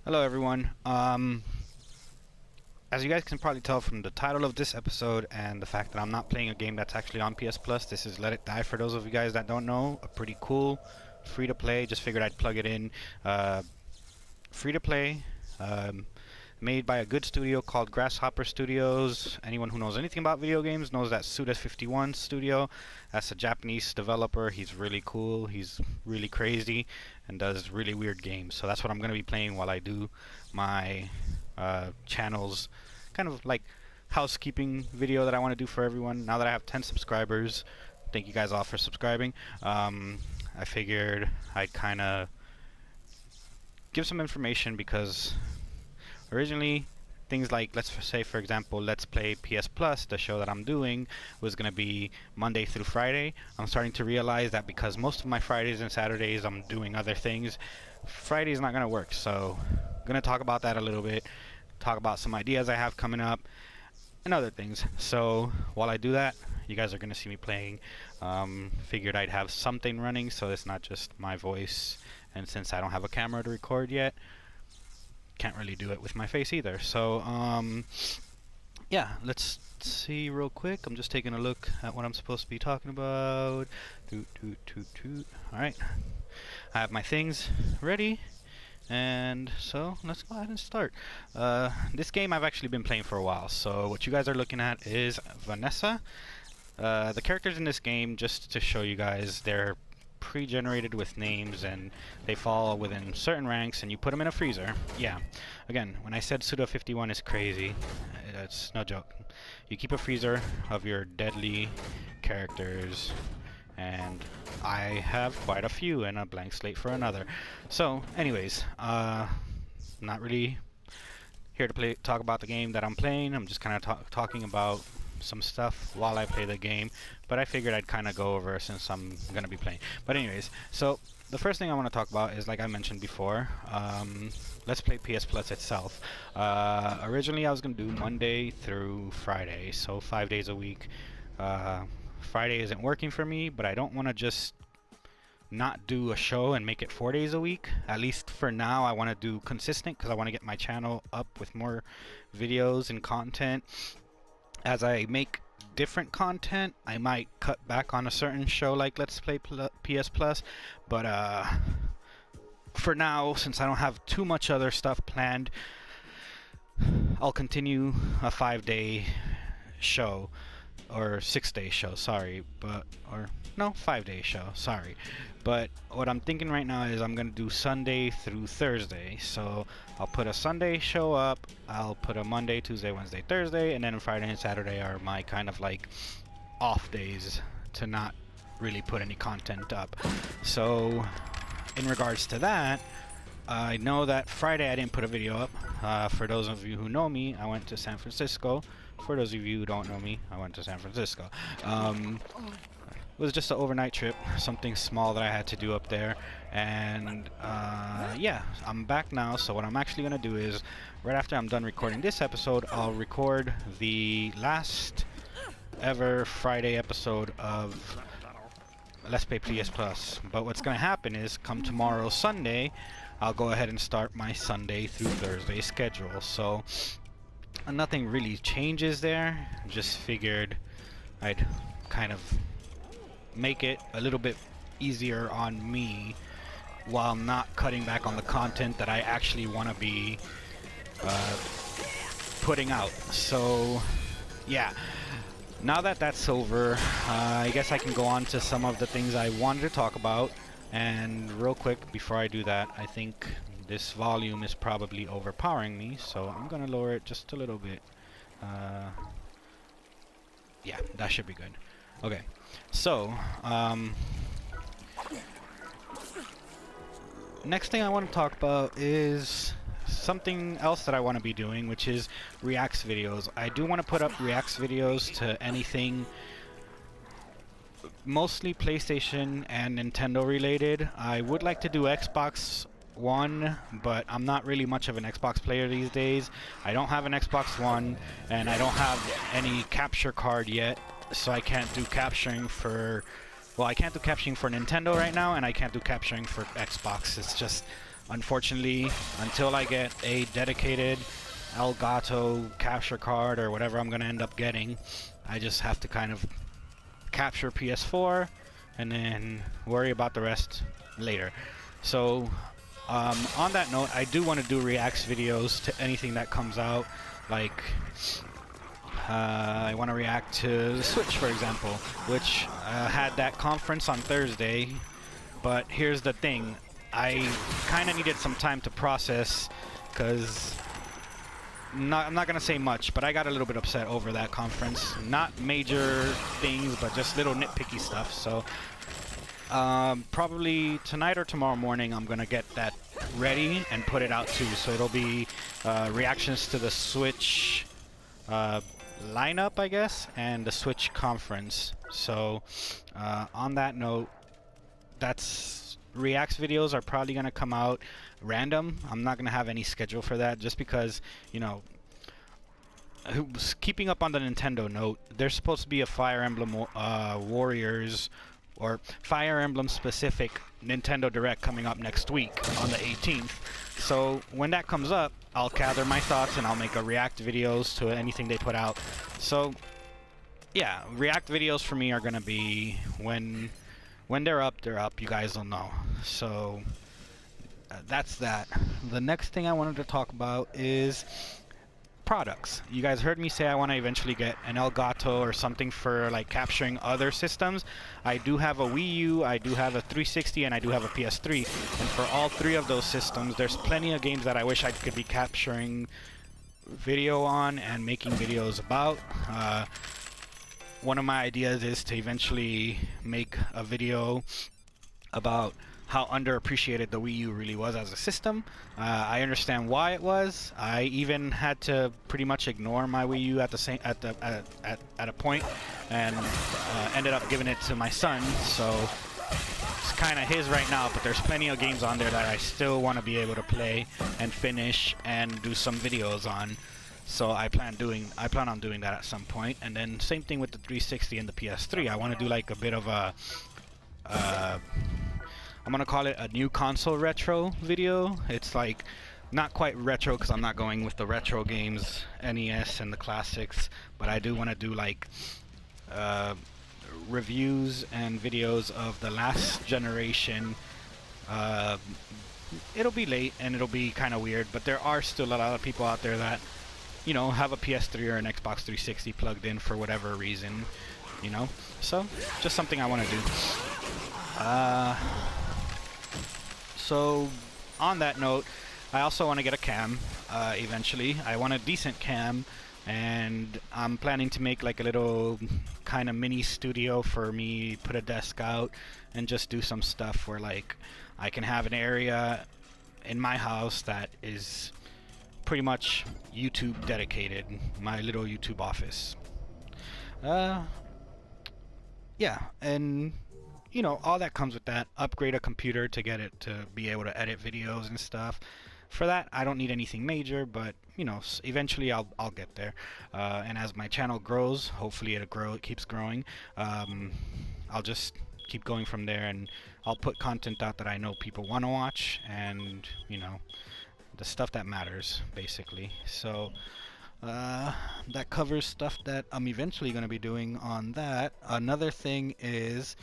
Hello everyone. As you guys can probably tell from the title of this episode and the fact that I'm not playing a game that's actually on PS Plus, this is Let It Die for those of you guys that don't know. A pretty cool, free to play, just figured I'd plug it in. Free to play, made by a good studio called Grasshopper Studios. Anyone who knows anything about video games knows that Suda51 studio. That's a Japanese developer. He's really cool, he's really crazy, and does really weird games. So that's what I'm going to be playing while I do my channel's kind of like housekeeping video that I want to do for everyone. Now that I have 10 subscribers, thank you guys all for subscribing. I figured I'd kind of give some information because originally things like, let's say for example, Let's Play PS Plus, the show that I'm doing, was going to be Monday through Friday. I'm starting to realize that because most of my Fridays and Saturdays I'm doing other things, Friday's not going to work. So I'm going to talk about that a little bit, talk about some ideas I have coming up and other things. So while I do that, you guys are going to see me playing. Figured I'd have something running so it's not just my voice, and since I don't have a camera to record yet, can't really do it with my face either. So yeah, let's see real quick. I'm just taking a look at what I'm supposed to be talking about. Alright, I have my things ready, and so let's go ahead and start. This game I've actually been playing for a while. So what you guys are looking at is Vanessa. The characters in this game, just to show you guys, they're pre-generated with names and they fall within certain ranks, and you put them in a freezer. Yeah, again, when I said Suda51 is crazy, it's no joke. You keep a freezer of your deadly characters, and I have quite a few and a blank slate for another. So anyways, not really here to talk about the game that I'm playing. I'm just kind of talking about some stuff while I play the game, but I figured I'd kind of go over since I'm gonna be playing. But anyways, so the first thing I want to talk about is, like I mentioned before, Let's Play PS Plus itself. Originally I was gonna do Monday through Friday, so 5 days a week. Friday isn't working for me, but I don't want to just not do a show and make it 4 days a week. At least for now, I want to do consistent because I want to get my channel up with more videos and content. As I make different content, I might cut back on a certain show like Let's Play PS Plus, but for now, since I don't have too much other stuff planned, I'll continue a 5-day show, or 6-day show, sorry, but, or no, 5-day show, sorry. But what I'm thinking right now is I'm gonna do Sunday through Thursday. So I'll put a Sunday show up, I'll put a Monday, Tuesday, Wednesday, Thursday, and then Friday and Saturday are my kind of like off days to not really put any content up. So in regards to that, I know that Friday I didn't put a video up. For those of you who know me, I went to San Francisco. For those of you who don't know me, I went to San Francisco. It was just an overnight trip, something small that I had to do up there, and yeah, I'm back now. So what I'm actually gonna do is, right after I'm done recording this episode, I'll record the last ever Friday episode of Let's Play PS Plus. But what's gonna happen is, come tomorrow Sunday, I'll go ahead and start my Sunday through Thursday schedule. So nothing really changes there. Just figured I'd kind of make it a little bit easier on me while not cutting back on the content that I actually want to be putting out. So yeah, now that that's over, I guess I can go on to some of the things I wanted to talk about. And real quick, before I do that, I think this volume is probably overpowering me, so I'm gonna lower it just a little bit. Yeah, that should be good. Okay, so next thing I want to talk about is something else that I want to be doing, which is reacts videos. I do want to put up reacts videos to anything, mostly PlayStation and Nintendo related. I would like to do Xbox One, but I'm not really much of an Xbox player these days. I don't have an Xbox One, and I don't have any capture card yet, so I can't do capturing for, well, I can't do capturing for Nintendo right now, and I can't do capturing for Xbox. It's just unfortunately, until I get a dedicated Elgato capture card or whatever I'm gonna end up getting, I just have to kind of capture PS4 and then worry about the rest later. So on that note, I do want to do reacts videos to anything that comes out. Like I want to react to the Switch, for example, which had that conference on Thursday. But here's the thing, I kind of needed some time to process, because I'm not gonna say much, but I got a little bit upset over that conference. Not major things, but just little nitpicky stuff. So probably tonight or tomorrow morning I'm gonna get that ready and put it out too. So it'll be reactions to the Switch lineup, I guess, and the Switch conference. So on that note, that's reacts videos are probably gonna come out random. I'm not gonna have any schedule for that, just because, you know, keeping up on the Nintendo note, there's supposed to be a Fire Emblem Warriors or Fire Emblem specific Nintendo Direct coming up next week on the 18th. So when that comes up, I'll gather my thoughts and I'll make a react videos to anything they put out. So yeah, react videos for me are gonna be when they're up, they're up. You guys will know. So that's that. The next thing I wanted to talk about is products. You guys heard me say I want to eventually get an Elgato or something for like capturing other systems. I do have a Wii U, I do have a 360, and I do have a PS3. And for all three of those systems, there's plenty of games that I wish I could be capturing video on and making videos about. One of my ideas is to eventually make a video about how underappreciated the Wii U really was as a system. I understand why it was. I even had to pretty much ignore my Wii U at a point, and ended up giving it to my son. So it's kind of his right now, but there's plenty of games on there that I still want to be able to play and finish and do some videos on. So I plan on doing that at some point. And then same thing with the 360 and the PS3. I want to do like a bit of a I'm gonna call it a new console retro video. It's like not quite retro because I'm not going with the retro games, NES and the classics, but I do want to do like reviews and videos of the last generation. It'll be late and it'll be kind of weird, but there are still a lot of people out there that, you know, have a PS3 or an Xbox 360 plugged in for whatever reason, you know. So just something I want to do. So on that note, I also want to get a cam eventually. I want a decent cam, and I'm planning to make like a little kind of mini studio for me, put a desk out and just do some stuff where like I can have an area in my house that is pretty much YouTube dedicated, my little YouTube office. Yeah, and you know, all that comes with that. Upgrade a computer to get it to be able to edit videos and stuff. For that, I don't need anything major, but you know, eventually I'll get there. And as my channel grows, hopefully it keeps growing. I'll just keep going from there, and I'll put content out that I know people want to watch, and you know, the stuff that matters, basically. So that covers stuff that I'm eventually going to be doing on that. Another thing is,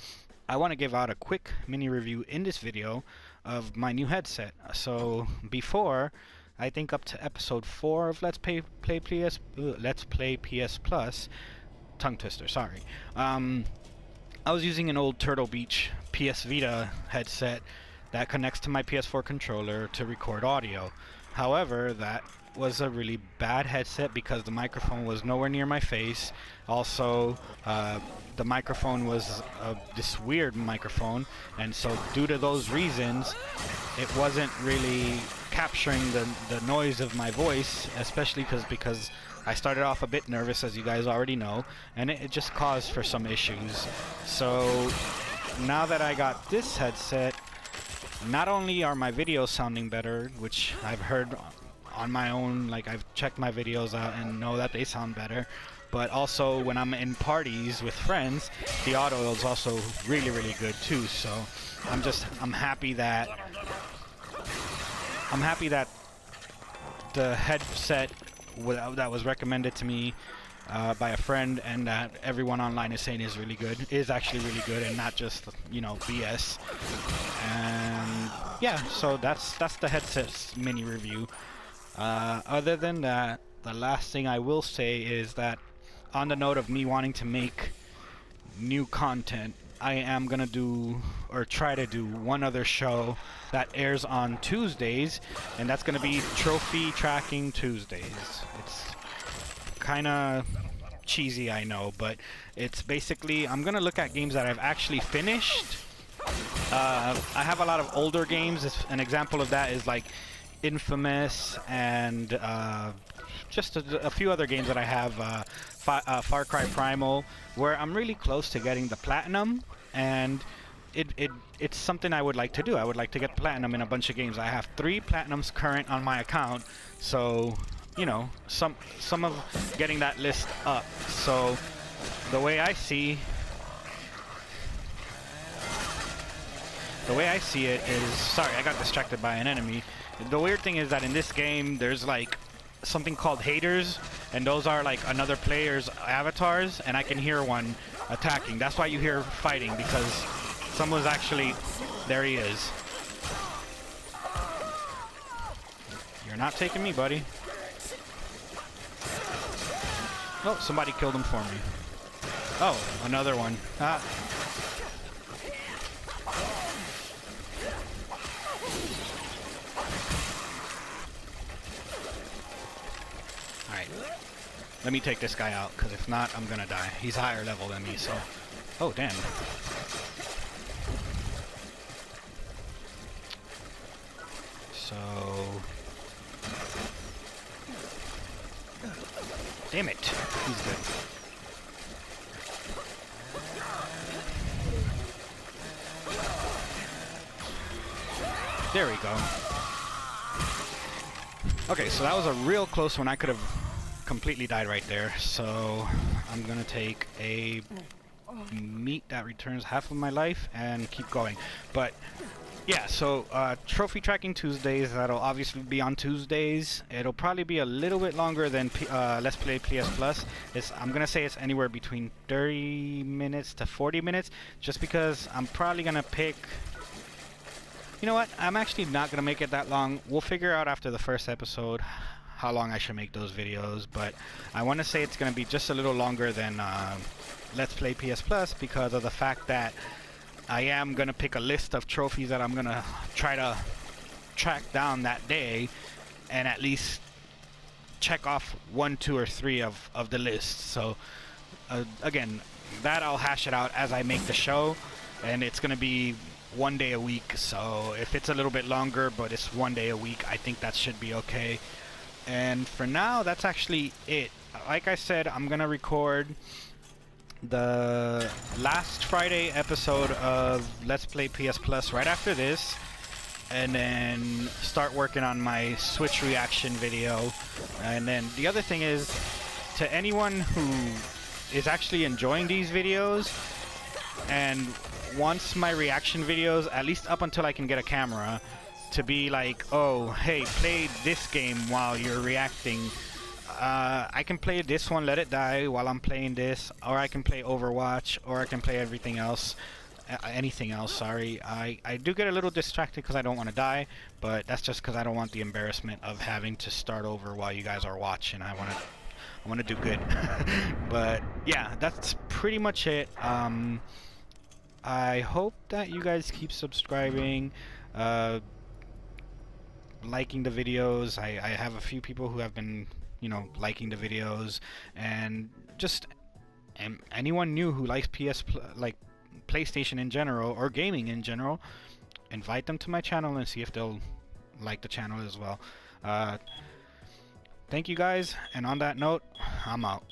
I want to give out a quick mini review in this video of my new headset. So before, I think up to episode 4 of Let's Play PS Plus, tongue twister, sorry. I was using an old Turtle Beach PS Vita headset that connects to my PS4 controller to record audio. However, that was a really bad headset because the microphone was nowhere near my face. Also, the microphone was this weird microphone, and so due to those reasons, it wasn't really capturing the noise of my voice, especially because I started off a bit nervous, as you guys already know, and it just caused for some issues. So now that I got this headset, not only are my videos sounding better, which I've heard on my own, like I've checked my videos out and know that they sound better, but also when I'm in parties with friends, the audio is also really, really good too. So I'm happy that I'm happy that the headset that was recommended to me by a friend and that everyone online is saying is really good, is actually really good and not just, you know, BS. And yeah, so that's the headset's mini review. Other than that, the last thing I will say is that on the note of me wanting to make new content, I am gonna do, or try to do, one other show that airs on Tuesdays, and that's gonna be Trophy Tracking Tuesdays. It's kinda cheesy, I know, but it's basically, I'm gonna look at games that I've actually finished. I have a lot of older games. An example of that is like Infamous and just a few other games that I have, Far Cry Primal, where I'm really close to getting the platinum, and it's something I would like to do. I would like to get platinum in a bunch of games. I have 3 platinums current on my account, so you know, some of getting that list up. So the way I see it is, sorry, I got distracted by an enemy. The weird thing is that in this game there's like something called haters, and those are like another player's avatars, and I can hear one attacking. That's why you hear fighting, because someone's actually, there he is. You're not taking me, buddy. Oh, somebody killed him for me. Oh, another one. Ah. Alright. Let me take this guy out, because if not, I'm gonna die. He's higher level than me, so... Oh, damn. So... Damn it. He's good. There we go. Okay, so that was a real close one. I could have completely died right there. So I'm gonna take a meat that returns half of my life and keep going. But yeah, so Trophy Tracking Tuesdays, that'll obviously be on Tuesdays. It'll probably be a little bit longer than Let's Play PS Plus. I'm gonna say it's anywhere between 30 minutes to 40 minutes, just because I'm probably gonna pick... You know what? I'm actually not gonna make it that long. We'll figure out after the first episode how long I should make those videos, but I want to say it's gonna be just a little longer than Let's Play PS Plus, because of the fact that I am going to pick a list of trophies that I'm going to try to track down that day, and at least check off 1, 2, or 3 of the list. So again, that I'll hash it out as I make the show, and it's going to be 1 day a week. So if it's a little bit longer, but it's 1 day a week, I think that should be okay. And for now, that's actually it. Like I said, I'm going to record the last Friday episode of Let's Play PS Plus right after this, and then start working on my Switch reaction video. And then the other thing is, to anyone who is actually enjoying these videos and wants my reaction videos, at least up until I can get a camera, to be like, oh, hey, play this game while you're reacting. I can play this one, Let It Die, while I'm playing this, or I can play Overwatch, or I can play everything else, anything else, sorry. I do get a little distracted because I don't want to die, but that's just because I don't want the embarrassment of having to start over while you guys are watching. I want to do good. But yeah, that's pretty much it. I hope that you guys keep subscribing, liking the videos. I have a few people who have been, you know, liking the videos, and just anyone new who likes like PlayStation in general, or gaming in general, invite them to my channel and see if they'll like the channel as well. Thank you guys, and on that note, I'm out.